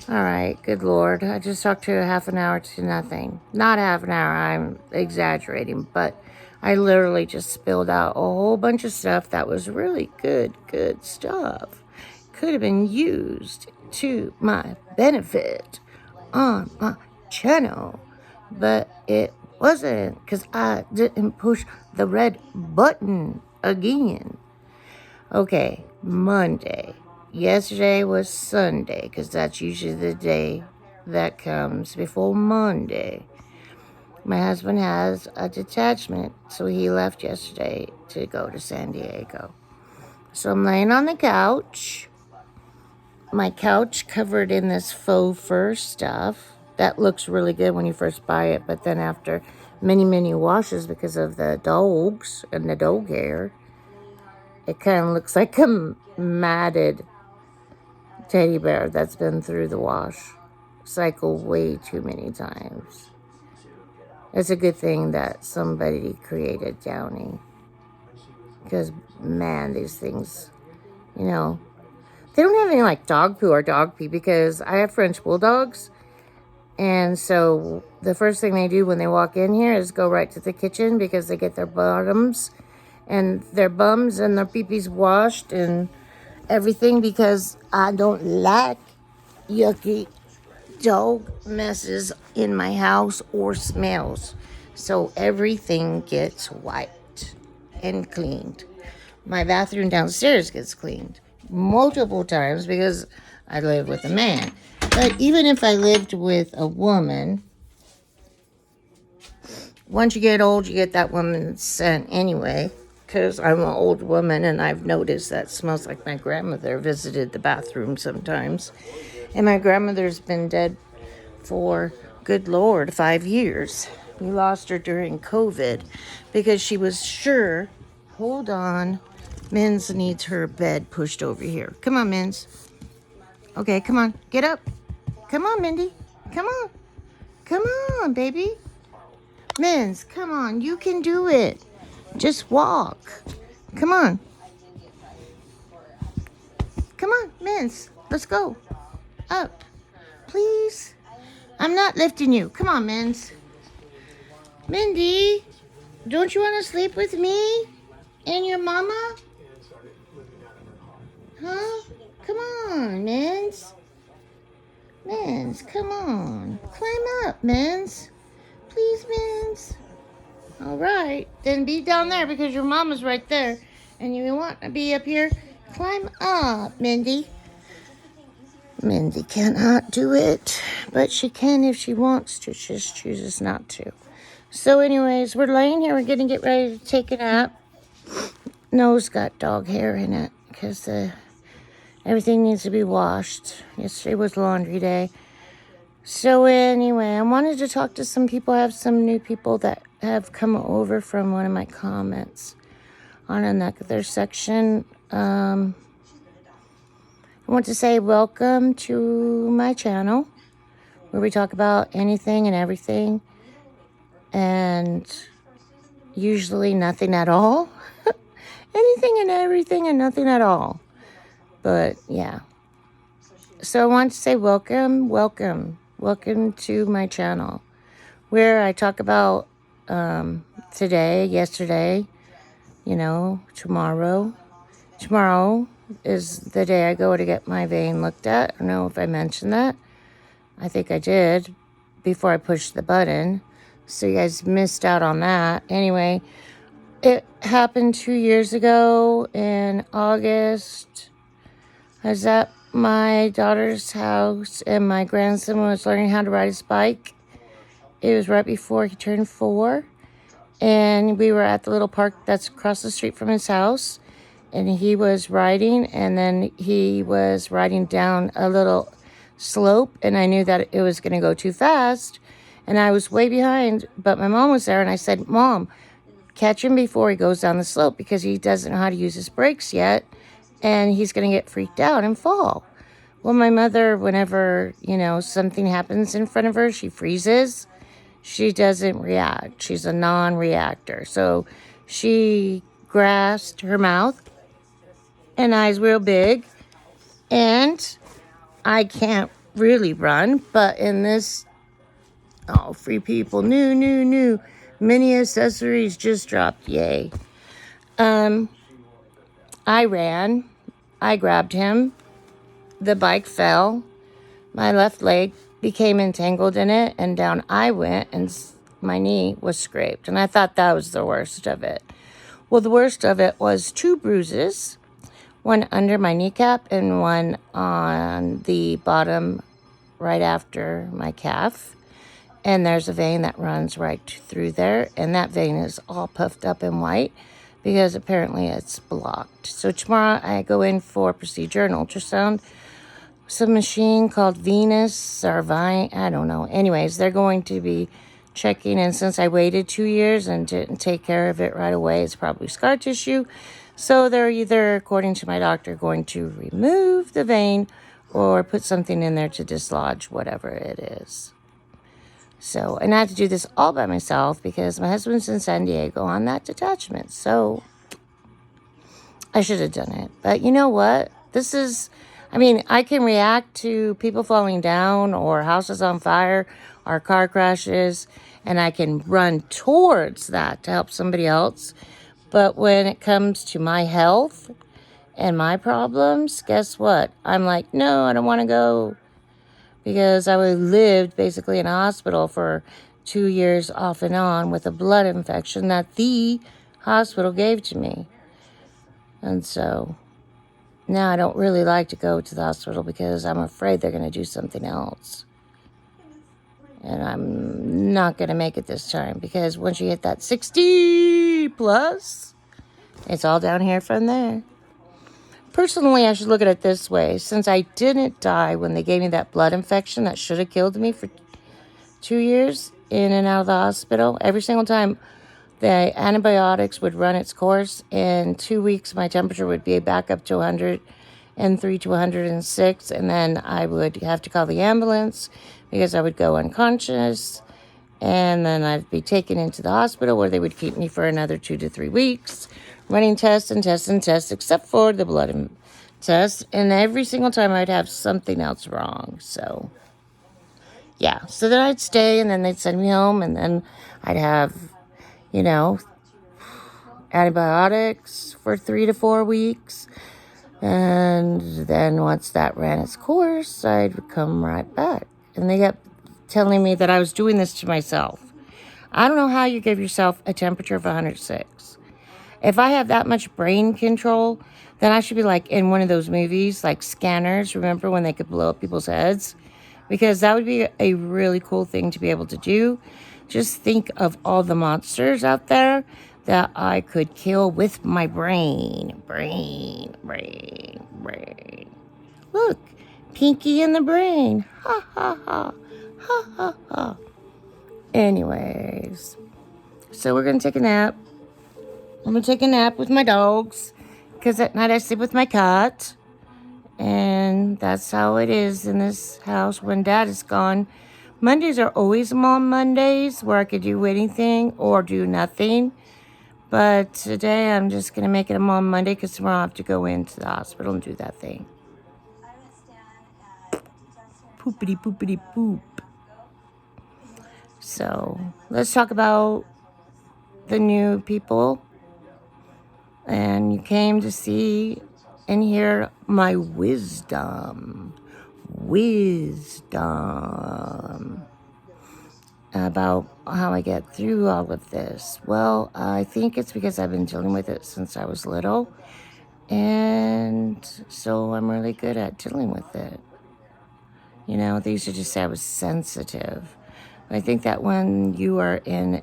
All right, good Lord. I just talked to a half an hour to nothing. Not half an hour, I'm exaggerating, but I literally just spilled out a whole bunch of stuff that was really good stuff. Could have been used to my benefit on my channel, but it wasn't because I didn't push the red button again. Okay, Monday. Yesterday was Sunday because that's usually the day that comes before Monday. My husband has a detachment, so he left yesterday to go to San Diego. So I'm laying on the couch. My couch covered in this faux fur stuff. That looks really good when you first buy it, but then after many washes because of the dogs and the dog hair, it kind of looks like a matted teddy bear that's been through the wash cycle way too many times. It's a good thing that somebody created Downy. Because, man, these things, you know, they don't have any like dog poo or dog pee because I have French bulldogs. And so the first thing they do when they walk in here is go right to the kitchen because they get their bottoms and their bums and their peepees washed and everything because I don't like yucky dog messes in my house or smells. So everything gets wiped and cleaned. My bathroom downstairs gets cleaned multiple times because I live with a man. But even if I lived with a woman, once you get old, you get that woman's scent anyway. Because I'm an old woman and I've noticed that smells like my grandmother visited the bathroom sometimes. And my grandmother's been dead for, good Lord, 5 years. We lost her during COVID because she was sure, hold on, Minz needs her bed pushed over here. Come on, Minz. Okay, come on, get up. Come on, Mindy. Come on. Come on, baby. Minz, come on, you can do it. Just walk. Come on. Come on, Minz. Let's go. Up. Please. I'm not lifting you. Come on, Minz. Mindy, don't you want to sleep with me and your mama? Huh? Come on, Minz. Minz, come on. Climb up, Minz. Please, Minz. All right. Then be down there because your mama's right there. And you want to be up here? Climb up, Mindy. Mindy cannot do it, but she can if she wants to. She just chooses not to. So anyways, we're laying here. We're going to get ready to take a nap. Nose got dog hair in it because everything needs to be washed. Yesterday was laundry day. So anyway, I wanted to talk to some people. I have some new people that have come over from one of my comments on another section. I want to say welcome to my channel where we talk about anything and everything and usually nothing at all. Anything and everything and nothing at all. But yeah. So I want to say welcome to my channel where I talk about today, yesterday, tomorrow. Tomorrow is the day I go to get my vein looked at. I don't know if I mentioned that. I think I did before I pushed the button. So you guys missed out on that. Anyway, it happened 2 years ago in August. I was at my daughter's house and my grandson was learning how to ride his bike. It was right before he turned 4. And we were at the little park that's across the street from his house. And he was riding, and then he was riding down a little slope, and I knew that it was going to go too fast, and I was way behind, but my mom was there, and I said, Mom, catch him before he goes down the slope, because he doesn't know how to use his brakes yet, and he's going to get freaked out and fall. Well, my mother, whenever, something happens in front of her, she freezes. She doesn't react. She's a non-reactor. So she grasped her mouth and eyes real big and I can't really run, but in this, oh, free people, new, mini accessories just dropped, yay. I ran, I grabbed him, the bike fell, my left leg became entangled in it, and down I went, and my knee was scraped, and I thought that was the worst of it. Well, the worst of it was 2 bruises, one under my kneecap and one on the bottom right after my calf. And there's a vein that runs right through there, and that vein is all puffed up and white because apparently it's blocked. So tomorrow I go in for procedure and ultrasound. Some machine called Venus or Vine, I don't know. Anyways, they're going to be checking, and since I waited 2 years and didn't take care of it right away, it's probably scar tissue. So they're either, according to my doctor, going to remove the vein or put something in there to dislodge whatever it is. So, and I had to do this all by myself because my husband's in San Diego on that detachment. So I should have done it. But you know what? I can react to people falling down or houses on fire or car crashes, and I can run towards that to help somebody else. But when it comes to my health and my problems, guess what? I'm like, no, I don't want to go. Because I lived basically in a hospital for 2 years off and on with a blood infection that the hospital gave to me. And so now I don't really like to go to the hospital because I'm afraid they're going to do something else. And I'm not going to make it this time because once you hit that 60 plus, it's all down here from there. Personally, I should look at it this way. Since I didn't die when they gave me that blood infection that should have killed me for 2 years in and out of the hospital, every single time the antibiotics would run its course, in 2 weeks my temperature would be back up to 103 to 106, and then I would have to call the ambulance because I would go unconscious, and then I'd be taken into the hospital where they would keep me for another 2 to 3 weeks, running tests and tests and tests, except for the blood test, and every single time I'd have something else wrong. So yeah, so then I'd stay, and then they'd send me home, and then I'd have, antibiotics for 3 to 4 weeks. And then once that ran its course, I'd come right back. And they kept telling me that I was doing this to myself. I don't know how you give yourself a temperature of 106. If I have that much brain control, then I should be like in one of those movies, like Scanners. Remember when they could blow up people's heads? Because that would be a really cool thing to be able to do. Just think of all the monsters out there that I could kill with my brain. Brain. Look, Pinky in the brain. Ha, ha, ha. Ha, ha, ha. Anyways, so we're going to take a nap. I'm going to take a nap with my dogs because at night I sleep with my cat. And that's how it is in this house when Dad is gone. Mondays are always Mom Mondays where I could do anything or do nothing. But today I'm just going to make it a Mom Monday because tomorrow I have to go into the hospital and do that thing. Poopity poopity poop. So let's talk about the new people. And you came to see and hear my wisdom about how I get through all of this. Well, I think it's because I've been dealing with it since I was little, and so I'm really good at dealing with it. They used to just say I was sensitive. I think that when you are in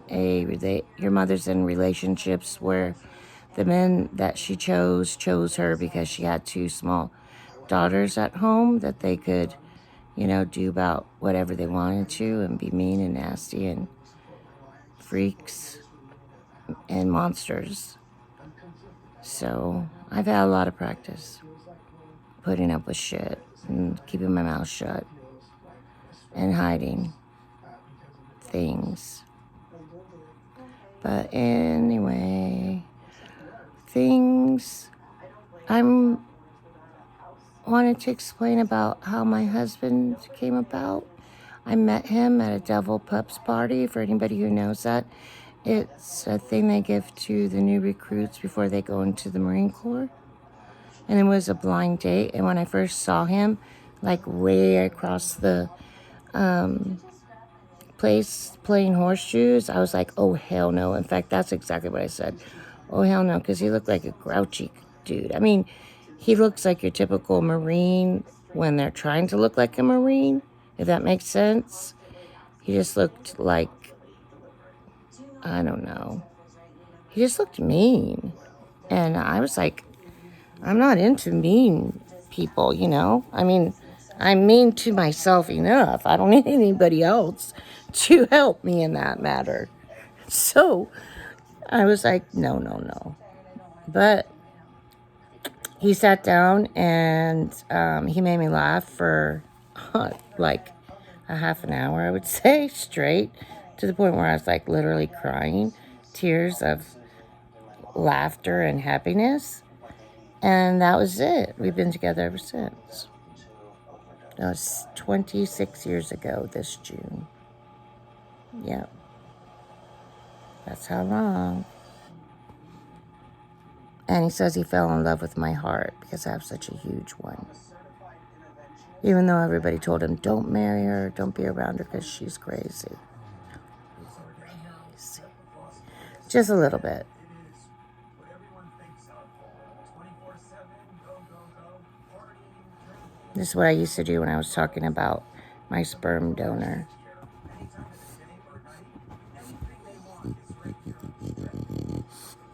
your mother's in relationships where the men that she chose her because she had 2 small daughters at home that they could, do about whatever they wanted to and be mean and nasty and freaks and monsters. So I've had a lot of practice putting up with shit and keeping my mouth shut and hiding things. But anyway, wanted to explain about how my husband came about. I met him at a Devil Pups party. For anybody who knows that, it's a thing they give to the new recruits before they go into the Marine Corps. And it was a blind date. And when I first saw him, like way across the place playing horseshoes, I was like, oh, hell no. In fact, that's exactly what I said. Oh, hell no, because he looked like a grouchy dude. I mean, he looks like your typical Marine when they're trying to look like a Marine, if that makes sense. He just looked like, I don't know. He just looked mean. And I was like, I'm not into mean people, you know? I mean, I'm mean to myself enough. I don't need anybody else to help me in that matter. So I was like, no, no, no. But he sat down and he made me laugh for like a half an hour, I would say, straight, to the point where I was like literally crying, tears of laughter and happiness. And that was it. We've been together ever since. That was 26 years ago this June. Yep. That's how long. And he says he fell in love with my heart because I have such a huge one. Even though everybody told him, don't marry her, don't be around her because she's crazy. Crazy. Just a little bit. This is what I used to do when I was talking about my sperm donor.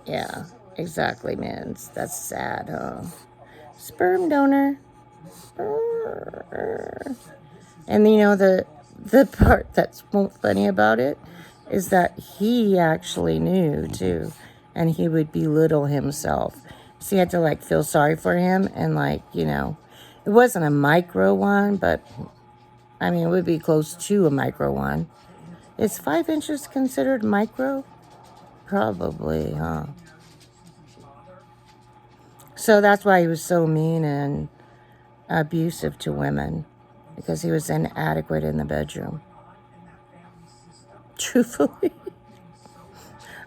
Yeah, exactly, man. That's sad, huh? Sperm donor. And you know, the part that's funny about it is that he actually knew too, and he would belittle himself. So you had to like feel sorry for him, and like, you know, it wasn't a micro one, but I mean, it would be close to a micro one. Is 5 inches considered micro? Probably, huh? So that's why he was so mean and abusive to women, because he was inadequate in the bedroom. Truthfully,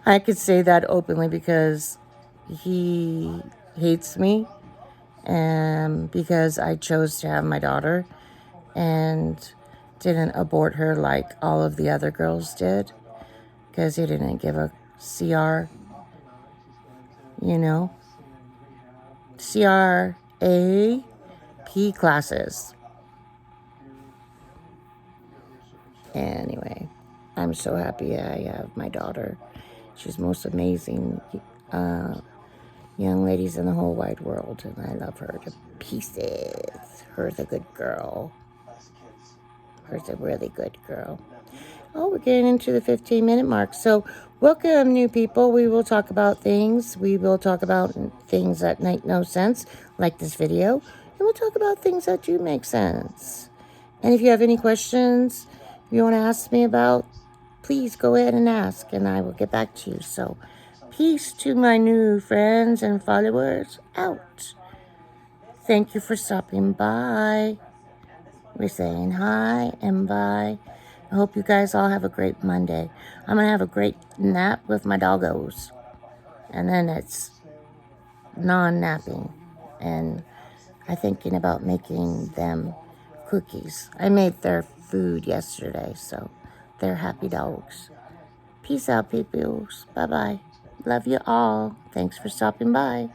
I could say that openly because he hates me, and because I chose to have my daughter and didn't abort her like all of the other girls did, because he didn't give a CR, you know, CRAP classes. Anyway, I'm so happy I have my daughter. She's the most amazing young ladies in the whole wide world, and I love her to pieces. Her's a good girl. Her's a really good girl. Oh, we're getting into the 15-minute mark. So welcome, new people. We will talk about things. We will talk about things that make no sense, like this video. And we'll talk about things that do make sense. And if you have any questions you want to ask me about, please go ahead and ask, and I will get back to you. So peace to my new friends and followers out. Thank you for stopping by. We're saying hi and bye. I hope you guys all have a great Monday. I'm going to have a great nap with my doggos. And then it's non-napping. And I'm thinking about making them cookies. I made their food yesterday, so they're happy dogs. Peace out, peoples. Bye-bye. Love you all. Thanks for stopping by.